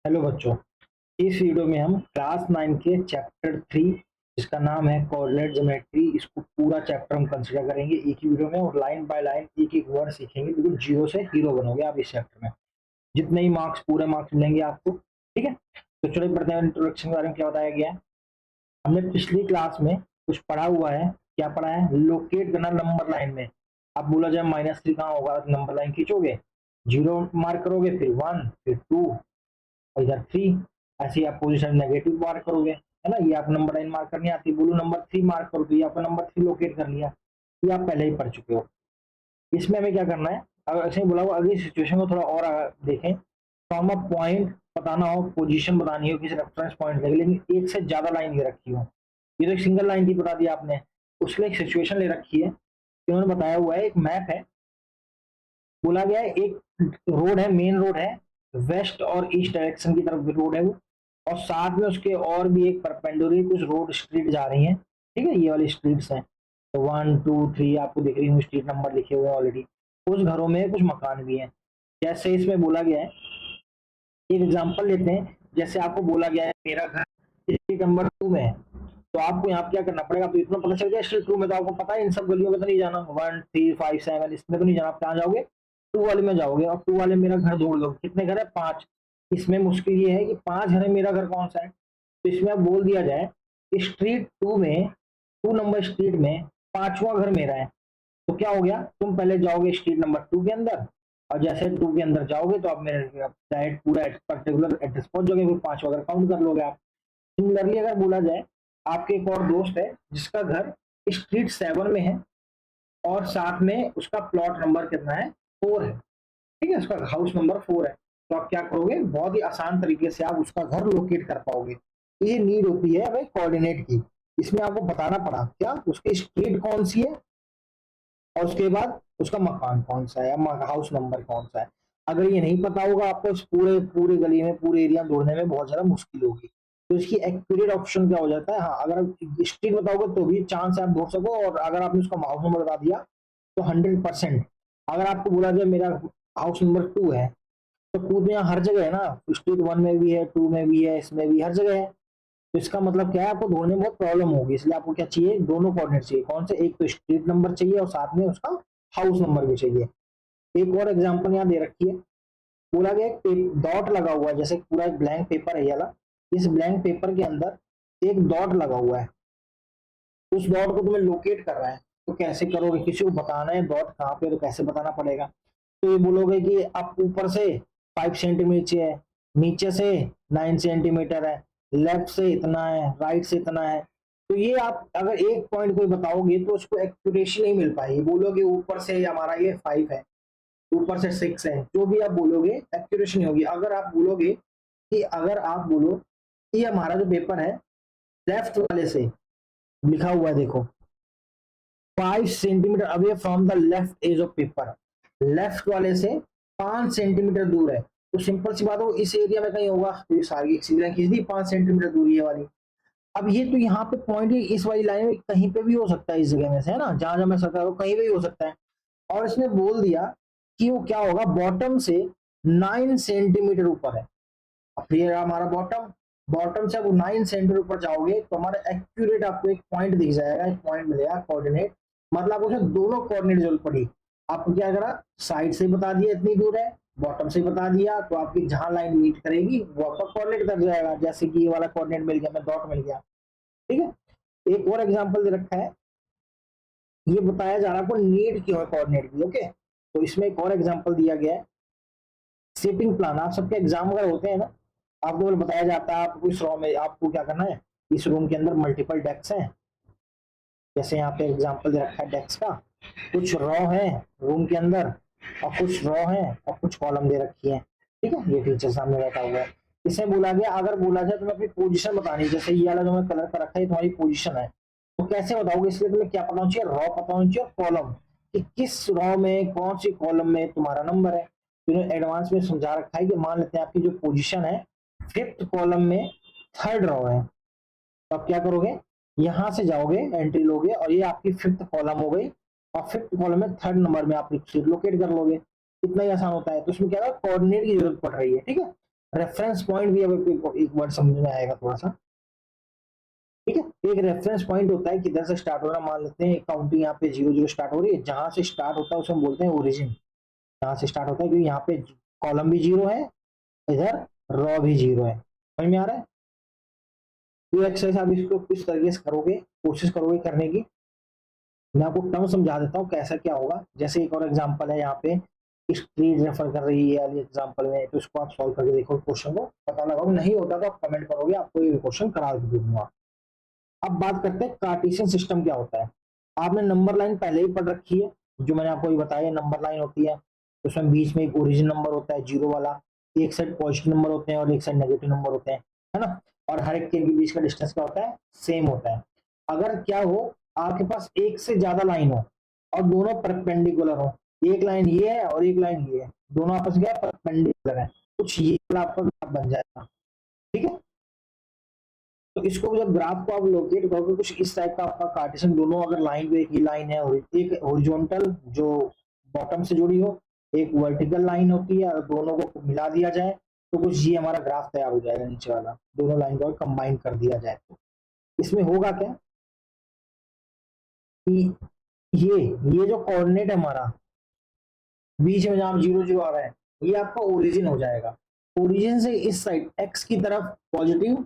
Hello बच्चों। इस video में हम क्लास 9 के चैप्टर 3 जिसका नाम है कोऑर्डिनेट ज्योमेट्री, इसको पूरा चैप्टर हम कंसीडर करेंगे एक ही वीडियो में और लाइन बाय लाइन एक एक वर्ड सीखेंगे। बिल्कुल जीरो से हीरो बनोगे आप इस चैप्टर में। जितने ही मार्क्स पूरे मार्क्स मिलेंगे आपको, ठीक है। तो चलो पढ़ते हैं इंट्रोडक्शन के बारे में क्या बताया गया है। हमने पिछली क्लास में कुछ पढ़ा हुआ है। क्या पढ़ा है? लोकेट करना नंबर लाइन में। अब बोला जाए -3 कहाँ होगा, नंबर लाइन खींचोगे, जीरो मार्क करोगे, फिर 1, फिर 2 और इधर 3। ऐसे ही आप पोजीशन नेगेटिव मार्क करोगे, है ना। ये आप नंबर लाइन मार्क करनी आती है। बोलो नंबर 3 मार्क करो तो ये आपका नंबर 3 लोकेट कर लिया। ये आप पहले ही पढ़ चुके हो। इसमें हमें क्या करना है, अगर ऐसे ही बोला हुआ अगली सिचुएशन को थोड़ा और देखें। फ्रॉम अ पॉइंट बताना हो, पोजीशन बतानी हो किसी रेफरेंस पॉइंट लगे, लेकिन एक से ज्यादा लाइन ले रखी हो। ये तो एक सिंगल लाइन की बता दी आपने, उसके लिए एक सिचुएशन ले रखी है। इन्होंने बताया हुआ है, एक मैप है। बोला गया है एक रोड है, मेन रोड है, वेस्ट और ईस्ट डायरेक्शन की तरफ रोड है वो, और साथ में उसके और भी एक परपेंडिकुलर कुछ रोड स्ट्रीट जा रही हैं। ठीक है, ये वाली स्ट्रीट्स हैं। तो 1 2 3 आपको दिख रही हूँ, स्ट्रीट नंबर लिखे हुए हैं ऑलरेडी। कुछ घरों में कुछ मकान भी हैं। जैसे इसमें बोला गया है, एक एग्जांपल लेते हैं। जैसे आपको बोला गया है मेरा घर स्ट्रीट नंबर 2 में है, तो आपको यहाँ पे क्या करना पड़ेगा। तो इतना पता चल गया स्ट्रीट 2 में, तो आपको पता है इन सब गलियों में तो नहीं जाना, 1 3 5 7 इसमें तो नहीं जाना। आप कहाँ जाओगे? 2 वाले में जाओगे। और 2 वाले मेरा घर ढूंढ लो, कितने घर है? 5। इसमें मुश्किल ये है कि 5 घर है, मेरा घर कौन सा है। तो इसमें अब बोल दिया जाए स्ट्रीट 2 में, 2 नंबर स्ट्रीट में 5वां घर मेरा है। तो क्या हो गया, तुम पहले जाओगे स्ट्रीट नंबर 2 के अंदर, और जैसे 2 के अंदर जाओगे तो आप मेरे डायरेक्ट पूरा पर्टिकुलर एड्रेस पहुंच जाओगे, फिर 5वां घर काउंट कर लोगे आप। सिमिलरली अगर बोला जाए, आपके एक और दोस्त है जिसका घर स्ट्रीट 7 में है, और साथ में उसका प्लॉट नंबर कितना है? 4 है। ठीक है, उसका हाउस नंबर 4 है। तो आप क्या करोगे, बहुत ही आसान तरीके से आप उसका घर लोकेट कर पाओगे। तो ये नीड होती है भाई कोऑर्डिनेट की। इसमें आपको बताना पड़ा क्या, उसकी स्ट्रीट कौन सी है, और उसके बाद उसका मकान कौन सा है या हाउस नंबर कौन सा है। अगर ये नहीं पता होगा आपको, इस पूरे पूरे गली में पूरे एरिया में ढूंढने में बहुत ज्यादा मुश्किल होगी। तो इसकी एक्यूरेट ऑप्शन क्या हो जाता है, हाँ, अगर आप स्ट्रीट बताओगे तो भी चांस है आप ढूंढ सको, और अगर आपने उसका हाउस नंबर बता दिया तो 100%। अगर आपको बोला जाए मेरा हाउस नंबर 2 है, तो 2 तो यहाँ हर जगह है ना, स्ट्रीट 1 में भी है, 2 में भी है, इसमें भी हर जगह है। तो इसका मतलब क्या है, आपको ढूंढने में बहुत प्रॉब्लम होगी। इसलिए आपको क्या चाहिए, दोनों कोऑर्डिनेट चाहिए। कौन से? एक तो स्ट्रीट नंबर चाहिए और साथ में उसका हाउस नंबर भी चाहिए। एक और एग्जांपल यहाँ दे रखी है। बोला गया एक डॉट लगा हुआ है, जैसे पूरा एक ब्लैंक पेपर है ये वाला। इस ब्लैंक पेपर के अंदर एक डॉट लगा हुआ है। उस डॉट को तुम्हें लोकेट करना है, तो कैसे करोगे? किसी को बताना है डॉट कहाँ पे, तो कैसे बताना पड़ेगा। तो ये बोलोगे कि आप ऊपर से 5 सेंटीमीटर है, नीचे से 9 सेंटीमीटर है, लेफ्ट से इतना है, राइट से इतना है। तो ये आप अगर एक पॉइंट कोई बताओगे तो उसको एक्यूरेसी नहीं मिल पाएगी। बोलोगे ऊपर से हमारा ये 5 है, ऊपर से 6 है, जो भी आप बोलोगे एक्यूरेसी नहीं होगी। अगर आप बोलोगे कि अगर आप बोलो कि हमारा जो पेपर है लेफ्ट वाले से लिखा हुआ है, देखो 5 centimetre away from the left edge of paper, left वाले से 5 सेंटीमीटर दूर है, तो सिंपल सी बात हो इस एरिया में कहीं होगा। तो ये सारी एक सीधी लाइन खींच दी, 5 सेंटीमीटर दूरी है वाली। अब ये तो यहाँ पे पॉइंट इस वाली लाइन में कहीं पे भी हो सकता है, इस जगह में से, है ना, जहां जहां मैं सरकार हूँ कहीं पे भी हो सकता है। और इसने बोल दिया कि वो क्या होगा, बॉटम से 9 सेंटीमीटर ऊपर है। अब फिर हमारा बॉटम, बॉटम से आप 9 सेंटीमीटर ऊपर जाओगे तो हमारा एक्यूरेट आपको एक पॉइंट दिख जाएगा, एक पॉइंट मिलेगा कोऑर्डिनेट। मतलब उसमें दोनों कोऑर्डिनेट जरूरत पड़ी। आपको क्या करा, साइड से बता दिया इतनी दूर है, बॉटम से बता दिया, तो आपकी जहां लाइन मीट करेगी वो आपका कोऑर्डिनेट कर जाएगा। जैसे कि ये वाला कोऑर्डिनेट मिल गया, मैं डॉट मिल गया। ठीक है। एक और एग्जांपल दे रखा है, ये बताया जा रहा है आपको नीड क्यों है कोऑर्डिनेट की। ओके, तो इसमें एक और एग्जांपल दिया गया है, सीटिंग प्लान। आप सबके एग्जाम अगर होते हैं ना, आपको बताया जाता है आपको इस रो में आपको क्या करना है। इस रूम के अंदर मल्टीपल डेस्क हैं, जैसे यहाँ पे एग्जांपल दे रखा है डेस्क का। कुछ रो है रूम के अंदर, और कुछ रो है और कुछ कॉलम दे रखी है। ठीक है, ये फीचर सामने बैठा हुआ है। इसे बोला गया, अगर बोला जाए तुम्हें अपनी पोजीशन बतानी, जैसे ये वाला जो मैं कलर कर रखा है तुम्हारी पोजीशन है, तो कैसे बताओगे? इसलिए तुम्हें क्या पता होना चाहिए, रो पता होना चाहिए और कॉलम, कि किस रो में कौन सी कॉलम में तुम्हारा नंबर है। तो एडवांस में समझा रखा है कि मान लेते हैं आपकी जो पोजीशन है 5th कॉलम में 3rd रो है, तो आप क्या करोगे, यहां से जाओगे, एंट्री लोगे, और ये आपकी 5th कॉलम हो गई, और 5th कॉलम में 3rd नंबर में आप सीट लोकेट कर लोगे। इतना ही आसान होता है। तो उसमें क्या है, कोऑर्डिनेट की जरूरत पड़ रही है। ठीक है, रेफरेंस पॉइंट भी अब एक वर्ड समझ में आएगा थोड़ा सा, ठीक है। एक रेफरेंस पॉइंट होता है किधर से स्टार्ट हो रहा है, मान लेते हैं काउंटिंग यहाँ पे 0 0 स्टार्ट हो रही है, जहां से स्टार्ट होता है उसे हम बोलते हैं ओरिजिन, यहाँ से स्टार्ट होता है, क्योंकि यहाँ पे कॉलम भी 0 है, इधर रॉ भी 0 है। समझ में आ रहा है? तो एक्सरसाइज आप इसको किस तरीके से करोगे, कोशिश करोगे करने की। मैं आपको टर्म समझा देता हूँ कैसा क्या होगा। जैसे एक और एग्जांपल है यहाँ पे, स्ट्रीट रेफर कर रही है वाली एग्जांपल में, तो इसको आप सॉल्व करके देखो, क्वेश्चन को पता लगाओ, नहीं होता तो आप कमेंट करोगे, आपको ये क्वेश्चन करा दूंगा। अब बात करते हैं कार्टेशियन सिस्टम क्या होता है। आपने नंबर लाइन पहले ही पढ़ रखी है, जो मैंने आपको ये बताया नंबर लाइन होती है, तो उसमें बीच में एक ओरिजिन नंबर होता है 0 वाला, एक साइड पॉजिटिव नंबर होते हैं और एक साइड नेगेटिव नंबर होते हैं, है ना। और हर एक के बीच का डिस्टेंस क्या होता है, सेम होता है। अगर क्या हो, आपके पास एक से ज्यादा लाइन हो और दोनों परपेंडिकुलर हो, एक लाइन ये है और एक लाइन ये है, दोनों आपस में क्या परपेंडिकुलर है, कुछ ये वाला आपका ग्राफ बन जाएगा, ठीक है। तो इसको जब ग्राफ को आप लोकेट करोगे, कुछ इस टाइप का आपका कार्टेशियन, दोनों अगर लाइन पे एक ही लाइन है, और एक हॉरिजॉन्टल जो बॉटम से जुड़ी हो, एक वर्टिकल लाइन होती है, और दोनों को मिला दिया जाए तो कुछ ये हमारा ग्राफ तैयार हो जाएगा, नीचे वाला दोनों लाइन को कंबाइन कर दिया जाए तो इसमें होगा क्या कि ये जो कोऑर्डिनेट है हमारा, बीच में जहां 0 0 आ रहा है, ये आपका ओरिजिन हो जाएगा। ओरिजिन से इस साइड एक्स की तरफ पॉजिटिव,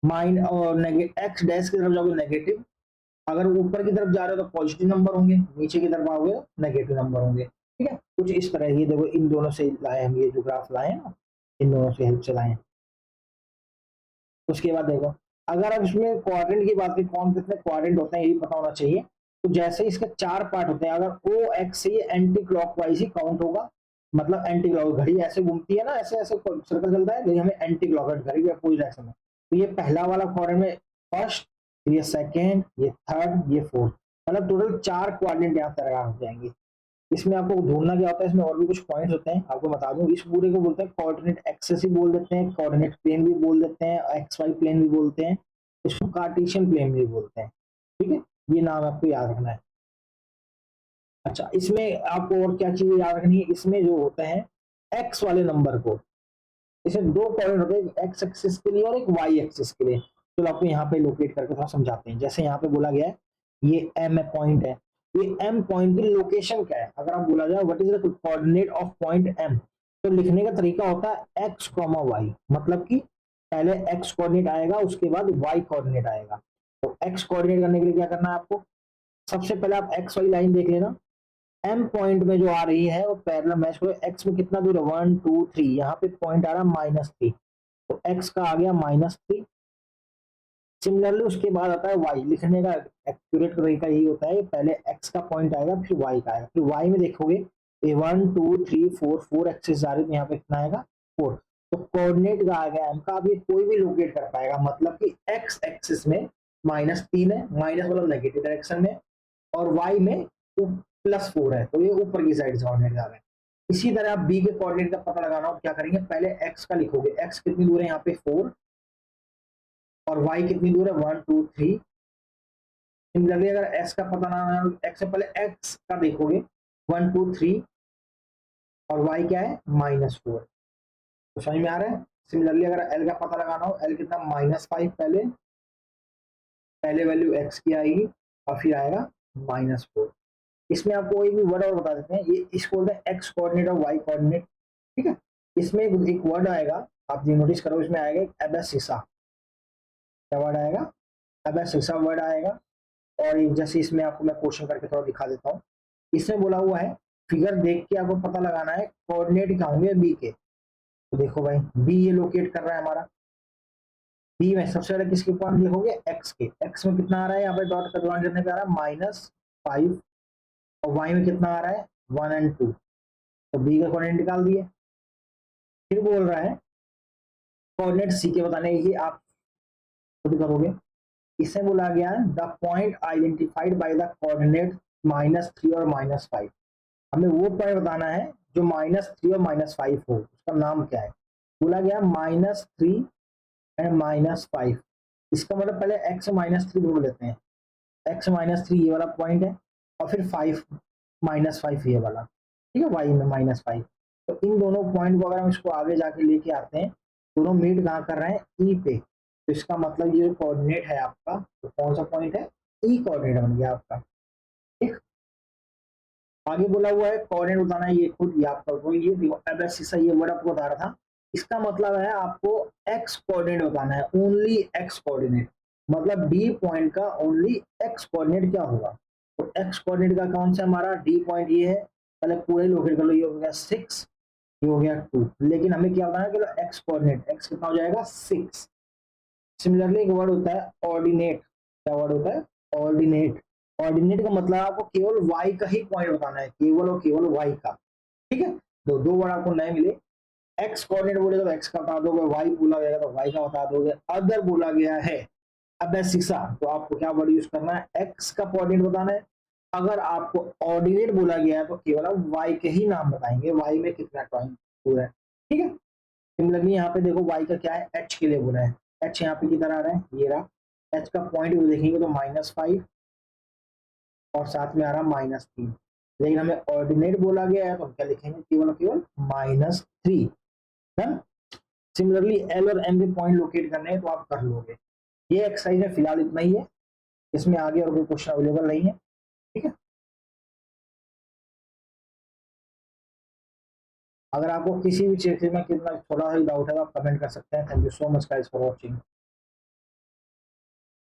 माइन और नेगेटिव, एक्स डैश की तरफ जाओगे नेगेटिव, अगर ऊपर की तरफ जा रहे हो तो पॉजिटिव नंबर होंगे, नीचे की तरफ आओगे नेगेटिव नंबर होंगे, ठीक है। कुछ इस तरह, ये देखो इन दोनों से लाए हम, ये जो ग्राफ लाए हैं ना, इन दोनों से हेल्प से लाए हैं। उसके बाद देखो, अगर अब इसमें क्वाड्रेंट की बात करें, कौन कितने क्वाड्रेंट होते हैं ये भी पता होना चाहिए। तो जैसे इसके 4 पार्ट होते हैं, अगर ओ एक्स से ये एंटी क्लॉकवाइज ही काउंट होगा, मतलब एंटी क्लॉक, घड़ी ऐसे घूमती है ना, ऐसे ऐसे सर्कल चलता है, लेकिन हमें एंटी क्लॉक घड़ी के अपोजिट डायरेक्शन में, तो ये पहला वाला क्वाड्रेंट में फर्स्ट, ये सेकेंड, ये थर्ड, ये फोर्थ, मतलब टोटल 4 क्वाड्रेंट यहाँ तैयार हो जाएंगे। इसमें आपको ढूंढना क्या होता है, इसमें और भी कुछ पॉइंट्स होते हैं, आपको बता दूं, इस पूरे को बोलते हैं कोऑर्डिनेट एक्सेस ही बोल देते हैं, कोऑर्डिनेट प्लेन भी बोल देते हैं, एक्स वाई प्लेन भी बोलते हैं, इसको कार्टेशियन प्लेन भी बोलते हैं, ठीक है। ये नाम आपको याद रखना है। अच्छा, इसमें आपको और क्या चीज याद रखनी है, इसमें जो होता है एक्स वाले नंबर को, इसमें 2 कोऑर्डिनेट होते हैं, एक्स एक्सिस के लिए और एक वाई एक्सिस के लिए। चलो आपको यहाँ पे लोकेट करके थोड़ा समझाते हैं। जैसे यहाँ पे बोला गया है, ये एम पॉइंट है, ये एम पॉइंट की लोकेशन क्या है, अगर आप बोला जाए what is the coordinate of point M, तो लिखने का तरीका होता है एक्स कॉमा वाई, मतलब कि पहले एक्स कोऑर्डिनेट आएगा, उसके बाद वाई कोऑर्डिनेट आएगा। तो एक्स कोऑर्डिनेट करने के लिए क्या करना है आपको, सबसे पहले आप एक्स वाई लाइन देख लेना, एम पॉइंट में जो आ रही है वो पैरेलल मैच करो, एक्स में कितना दूर है 1 2 3, यहाँ पे पॉइंट आ रहा है -3, तो एक्स का आ गया -3। सिमिलरली उसके बाद आता है वाई, लिखने का एक्यूरेट तरीका यही होता है, पहले एक्स का पॉइंट आएगा फिर वाई का आएगा, फिर वाई में देखोगे ये 1 2 3 4 4 एक्सिस जा रही है, यहाँ पे कितना आएगा 4, तो कोऑर्डिनेट का आ गया एम का, अभी कोई भी लोकेट कर पाएगा, मतलब कि एक्स एक्सिस में -3 है, माइनस मतलब नेगेटिव डायरेक्शन में, और वाई में +4 है, तो ये ऊपर की साइड से कोऑर्डिनेट जा रहा है। इसी तरह आप बी के कोऑर्डिनेट का पता लगाना हो, क्या करेंगे, पहले एक्स का लिखोगे, एक्स कितनी दूर है यहाँ पे 4, और वाई कितनी दूर है 1 2 3। सिमिलरली अगर एक्स का पता लगाना, एक्स से पहले एक्स का देखोगे 1 2 3, और वाई क्या है -4, तो समझ में आ रहा है। सिमिलरली अगर एल का पता लगाना हो, एल कितना -5, पहले पहले वैल्यू एक्स की आएगी और फिर आएगा -4। इसमें आपको कोई भी वर्ड और बता देते हैं, ये इसको बोलते हैं एक्स कोऑर्डिनेट और वाई कोऑर्डिनेट, ठीक है। इसमें एक वर्ड आएगा, आप ये नोटिस करो, इसमें आएगा एबेसिसा, क्या वर्ड आएगा, एबेसिसा वर्ड आएगा। और जैसे इसमें आपको मैं क्वेश्चन करके थोड़ा दिखा देता हूँ, इसमें बोला हुआ है फिगर देख के आपको पता लगाना है कोऑर्डिनेट क्या होंगे बी के, तो देखो भाई बी ये लोकेट कर रहा है हमारा, बी में सबसे पहले किसके पॉइंट लिखोगे, एक्स के, एक्स में कितना आ रहा है, यहाँ पे डॉट का ज्वाइन करने पे आ रहा है -5, और वाई में कितना आ रहा है 1 और 2, तो बी का कोऑर्डिनेट निकाल दिए। फिर बोल रहा है कोऑर्डिनेट सी के बताने, ये आप खुद करोगे। इससे बोला गया है the point identified by the coordinate -3 और -5, हमें वो पॉइंट बताना है जो -3 और -5 हो, उसका नाम क्या है, बोला गया -3 एंड -5। इसका मतलब पहले x -3 ढूंढ लेते हैं, x -3 ये वाला पॉइंट है, और फिर 5 -5 ये वाला, ठीक है, y में -5, तो इन दोनों पॉइंट को अगर हम इसको आगे जाके लेके आते हैं, दोनों मीट कहाँ कर रहे हैं, ई पे, तो इसका मतलब ये जो कोऑर्डिनेट है आपका, तो कौन सा पॉइंट है, ई कोऑर्डिनेट बन गया आपका। ठीक, आगे बोला हुआ है कोऑर्डिनेट बताना है, ये खुद ये आपका ये देखो एबसिसा ये वर्ड आपको बता रहा था, इसका मतलब है आपको एक्स कोऑर्डिनेट बताना है, ओनली एक्स कोऑर्डिनेट, मतलब डी पॉइंट का ओनली एक्स कोऑर्डिनेट क्या होगा। तो एक्स कोऑर्डिनेट का कौन सा हमारा डी पॉइंट ये है, पहले पूरे लोकेट कर लो, ये हो गया 6, ये हो गया 2, लेकिन हमें क्या बताना है कि एक्स कोऑर्डिनेट, एक्स कितना हो जाएगा 6। सिमिलरली एक वर्ड होता है ऑर्डिनेट, क्या वर्ड होता है, ऑर्डिनेट। ऑर्डिनेट का मतलब आपको केवल y का ही पॉइंट बताना है, केवल और केवल y का। ठीक है, दो वर्ड आपको नए मिले, एक्स कोऑर्डिनेट बोलेगा तो एक्स का बता दोगे, वाई बोला गया तो वाई का बता दोगे, अदर बोला गया है अबैसिसा तो आपको क्या वर्ड यूज करना है, एक्स का कोऑर्डिनेट बताना है। अगर आपको ऑर्डिनेट बोला गया है तो केवल आप वाई के ही नाम बताएंगे, वाई में कितना टाइम पूरा है। ठीक है, सिमिलरली यहाँ पे देखो y का क्या है, h के लिए बोला है, h यहाँ पे किधर आ रहा है, ये रहा, h का पॉइंट भी देखेंगे तो -5 और साथ में आ रहा -3, लेकिन हमें ऑर्डिनेट बोला गया है तो हम क्या लिखेंगे, केवल और केवल -3। डन। सिमिलरली एल और एम के पॉइंट लोकेट करने हैं तो आप कर लोगे। ये एक्सरसाइज में फिलहाल इतना ही है, इसमें आगे और कोई क्वेश्चन अवेलेबल नहीं है। ठीक है, अगर आपको किसी भी चीज में कितना थोड़ा सा डाउट है तो आप कमेंट कर सकते हैं। Thank you so much guys for watching.